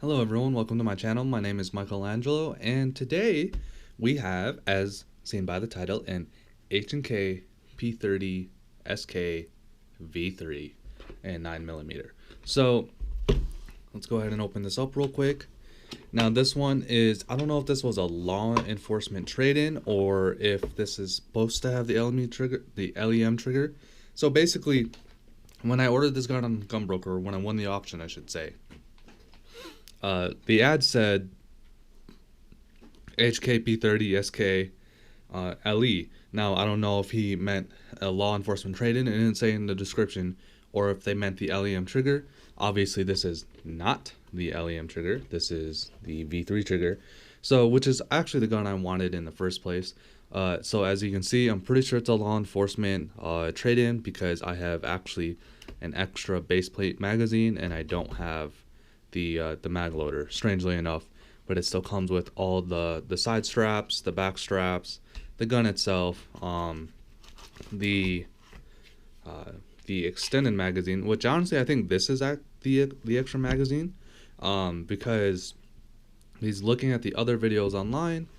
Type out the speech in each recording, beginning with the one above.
Hello everyone, welcome to my channel. My name is Mikel Angelo, and today we have, as seen by the title, an H&K P30SK V3 and 9mm. So let's go ahead and open this up real quick. Now this one is, I don't know if this was a law enforcement trade-in or if this is supposed to have the LEM trigger. So basically, when I ordered this gun on Gunbroker, when I won the auction I should say, the ad said HKP30SK LE. Now, I don't know if he meant a law enforcement trade-in. It didn't say in the description, or if they meant the LEM trigger. Obviously, this is not the LEM trigger. This is the V3 trigger. So, which is actually the gun I wanted in the first place. So, as you can see, I'm pretty sure it's a law enforcement trade-in because I have actually an extra base plate magazine and I don't have the mag loader, strangely enough, but it still comes with all the side straps, the back straps, the gun itself, the extended magazine, which honestly I think this is the extra magazine, because he's looking at the other videos online,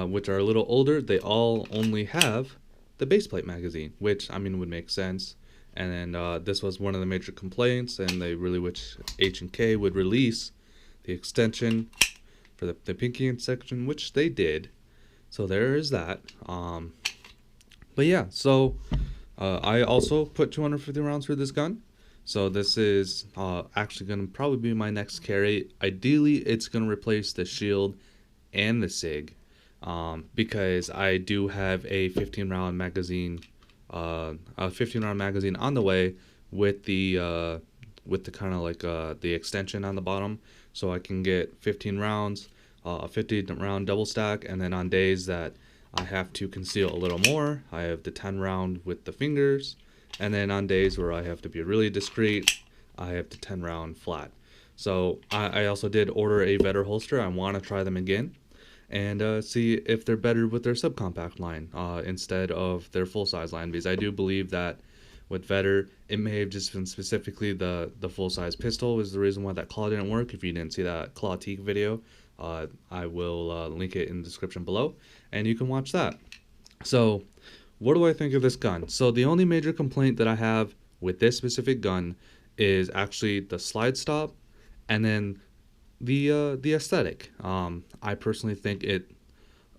which are a little older. They all only have the base plate magazine, which I mean would make sense. And then this was one of the major complaints, and they really wish H&K would release the extension for the pinky section, which they did. So there is that. But yeah, so I also put 250 rounds through this gun. So this is actually going to probably be my next carry. Ideally, it's going to replace the shield and the SIG, because I do have a 15 round magazine. A 15-round magazine on the way with the kind of like the extension on the bottom, so I can get 15 rounds, a 50-round double stack, and then on days that I have to conceal a little more, I have the 10-round with the fingers, and then on days where I have to be really discreet, I have the 10-round flat. So I also did order a Vetter holster. I want to try them again and see if they're better with their subcompact line instead of their full-size line, because I do believe that with Vetter, it may have just been specifically the full-size pistol is the reason why that claw didn't work. If you didn't see that claw teak video, I will link it in the description below, and you can watch that. So what do I think of this gun? So the only major complaint that I have with this specific gun is actually the slide stop, and then the aesthetic. I personally think it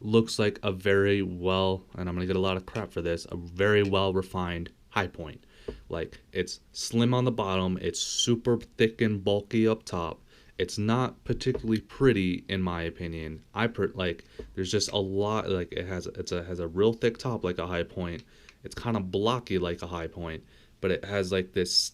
looks like a very well, and I'm gonna get a lot of crap for this, a very well refined high point. Like, it's slim on the bottom, it's super thick and bulky up top. It's not particularly pretty in my opinion. Like, there's just a lot, like it has a real thick top like a high point. It's kind of blocky like a high point, but it has like this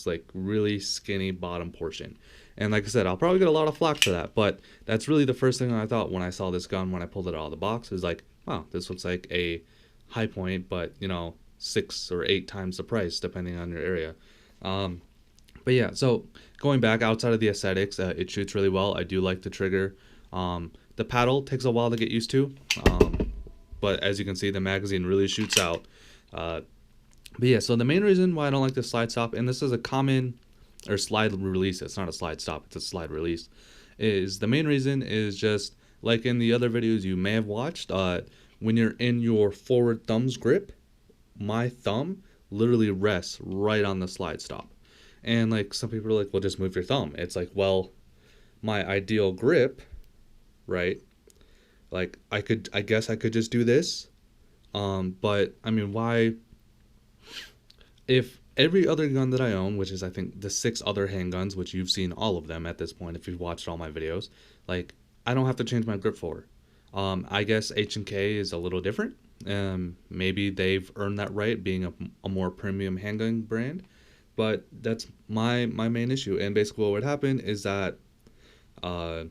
like really skinny bottom portion. And like I said, I'll probably get a lot of flack for that, but that's really the first thing I thought when I saw this gun, when I pulled it out of the box. Is like, wow, this looks like a high point, but 6 or 8 times the price depending on your area. But yeah, so going back outside of the aesthetics, it shoots really well. I do like the trigger. The paddle takes a while to get used to, but as you can see, the magazine really shoots out. But yeah, so the main reason why I don't like the slide stop, and this is a common, or slide release, it's not a slide stop, it's a slide release, is the main reason is just like in the other videos you may have watched, when you're in your forward thumb's grip, my thumb literally rests right on the slide stop. And like some people are like, well, just move your thumb. It's like, well, my ideal grip, right? Like I guess I could just do this. But I mean, why? If every other gun that I own, which is I think the 6 other handguns, which you've seen all of them at this point if you've watched all my videos, like I don't have to change my grip for. I guess H&K is a little different. Maybe they've earned that right, being a more premium handgun brand, but that's my main issue. And basically what would happen is that the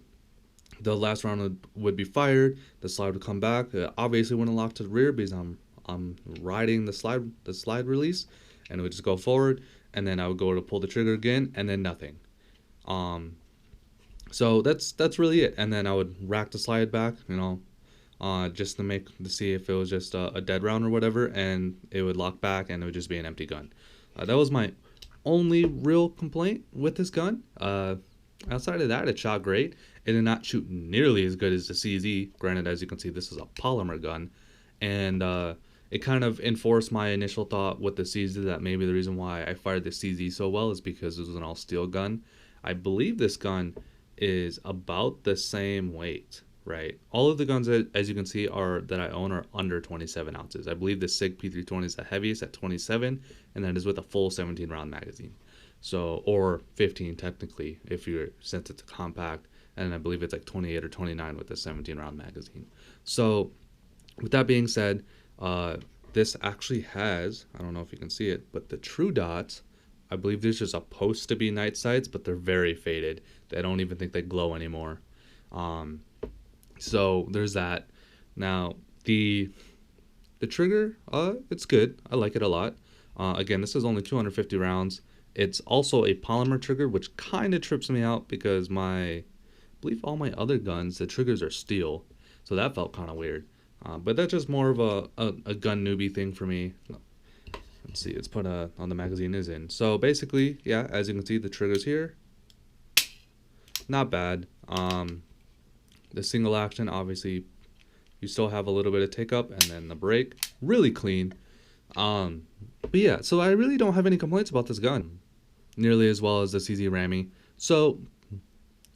last round would be fired, the slide would come back. Obviously wouldn't lock to the rear because I'm riding the slide release, and it would just go forward, and then I would go to pull the trigger again, and then nothing. So that's really it. And then I would rack the slide back, just to see if it was just a dead round or whatever, and it would lock back, and it would just be an empty gun. That was my only real complaint with this gun. Outside of that, it shot great. It did not shoot nearly as good as the CZ. Granted, as you can see, this is a polymer gun, and it kind of enforced my initial thought with the CZ that maybe the reason why I fired the CZ so well is because it was an all steel gun. I believe this gun is about the same weight, right? All of the guns that, as you can see, are that I own are under 27 ounces. I believe the SIG P320 is the heaviest at 27, and that is with a full 17 round magazine. So, or 15 technically if you're, since it's a compact, and I believe it's like 28 or 29 with a 17 round magazine. So with that being said, this actually has, I don't know if you can see it, but the true dots, I believe these are supposed to be night sights, but they're very faded. I don't even think they glow anymore. So there's that. Now the trigger, it's good. I like it a lot. Again, this is only 250 rounds. It's also a polymer trigger, which kind of trips me out because I believe all my other guns, the triggers are steel. So that felt kind of weird. But that's just more of a gun newbie thing for me. Let's see, let's put on the magazine is in. So basically, yeah, as you can see, the trigger's here. Not bad. The single action, obviously, you still have a little bit of take up, and then the break, really clean. But yeah, so I really don't have any complaints about this gun, nearly as well as the CZ Rami. So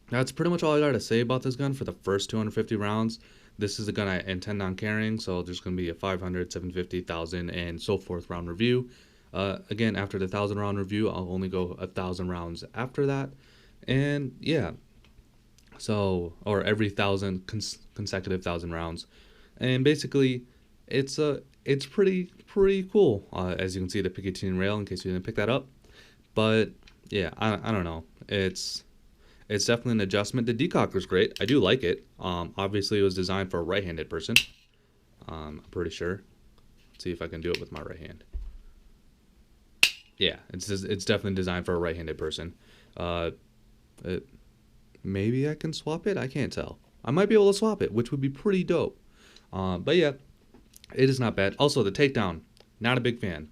that's pretty much all I got to say about this gun for the first 250 rounds. This is the gun I intend on carrying, so there's going to be a 500, 750, 1,000, and so forth round review. Again, after the 1,000 round review, I'll only go 1,000 rounds after that. And yeah, so, or every 1,000 consecutive 1,000 rounds. And basically, it's pretty cool. As you can see, the Picatinny rail, in case you didn't pick that up. But yeah, I don't know. It's definitely an adjustment. The decocker's great. I do like it. Obviously, it was designed for a right-handed person. I'm pretty sure. Let's see if I can do it with my right hand. Yeah, it's definitely designed for a right-handed person. Maybe I can swap it. I can't tell. I might be able to swap it, which would be pretty dope. But yeah, it is not bad. Also, the takedown, not a big fan.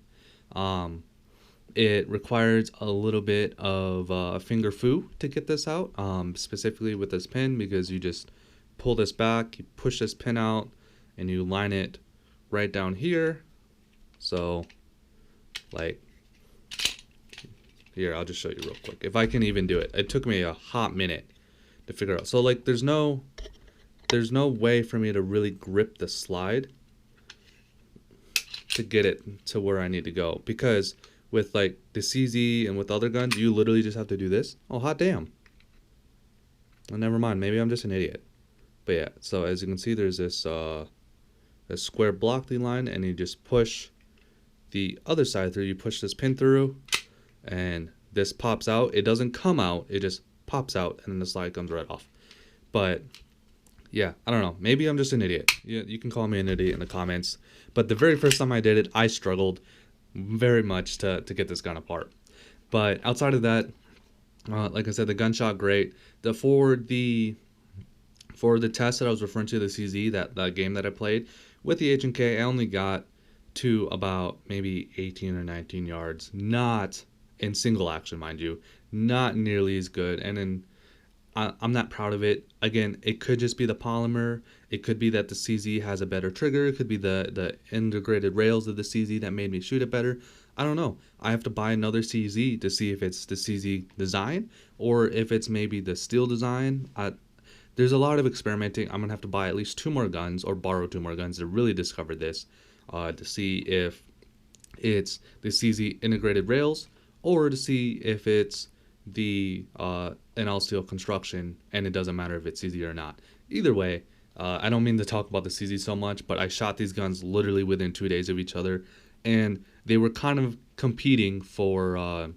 It requires a little bit of finger foo to get this out, specifically with this pin, because you just pull this back, you push this pin out, and you line it right down here. So, like, here, I'll just show you real quick. If I can even do it. It took me a hot minute to figure out. So, like, there's no way for me to really grip the slide to get it to where I need to go, because with like the CZ and with other guns, you literally just have to do this. Oh, hot damn. Well, never mind. Maybe I'm just an idiot. But yeah, so as you can see, there's this square block line, and you just push the other side through. You push this pin through, and this pops out. It doesn't come out. It just pops out, and then the slide comes right off. But yeah, I don't know. Maybe I'm just an idiot. You can call me an idiot in the comments. But the very first time I did it, I struggled very much to get this gun apart. But outside of that, like I said, the gun shot great. For the test that I was referring to, the CZ, that game that I played with the H&K, I only got to about maybe 18 or 19 yards. Not in single action, mind you. Not nearly as good. And then I'm not proud of it. Again, it could just be the polymer. It could be that the CZ has a better trigger. It could be the integrated rails of the CZ that made me shoot it better. I don't know. I have to buy another CZ to see if it's the CZ design or if it's maybe the steel design. There's a lot of experimenting. I'm going to have to buy at least 2 more guns or borrow 2 more guns to really discover this, to see if it's the CZ integrated rails or to see if it's the an all steel construction, and it doesn't matter if it's CZ or not. Either way, I don't mean to talk about the CZ so much, but I shot these guns literally within 2 days of each other, and they were kind of competing for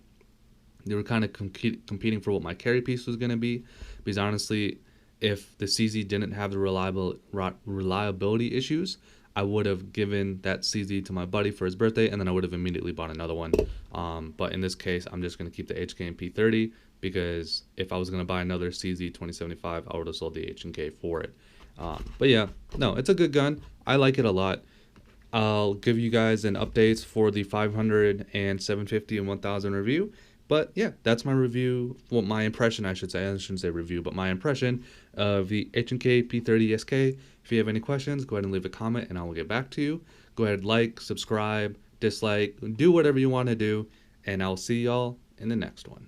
competing for what my carry piece was going to be, because honestly, if the CZ didn't have the reliability issues, I would have given that CZ to my buddy for his birthday, and then I would have immediately bought another one. But in this case, I'm just going to keep the HK and P30, because if I was going to buy another CZ 2075, I would have sold the H&K for it. But yeah, no, it's a good gun. I like it a lot. I'll give you guys an updates for the 500 and 750 and 1000 review. But yeah, that's my review. Well, my impression, I should say. I shouldn't say review, but my impression of the H&K P30SK. If you have any questions, go ahead and leave a comment and I will get back to you. Go ahead, like, subscribe, dislike, do whatever you want to do, and I'll see y'all in the next one.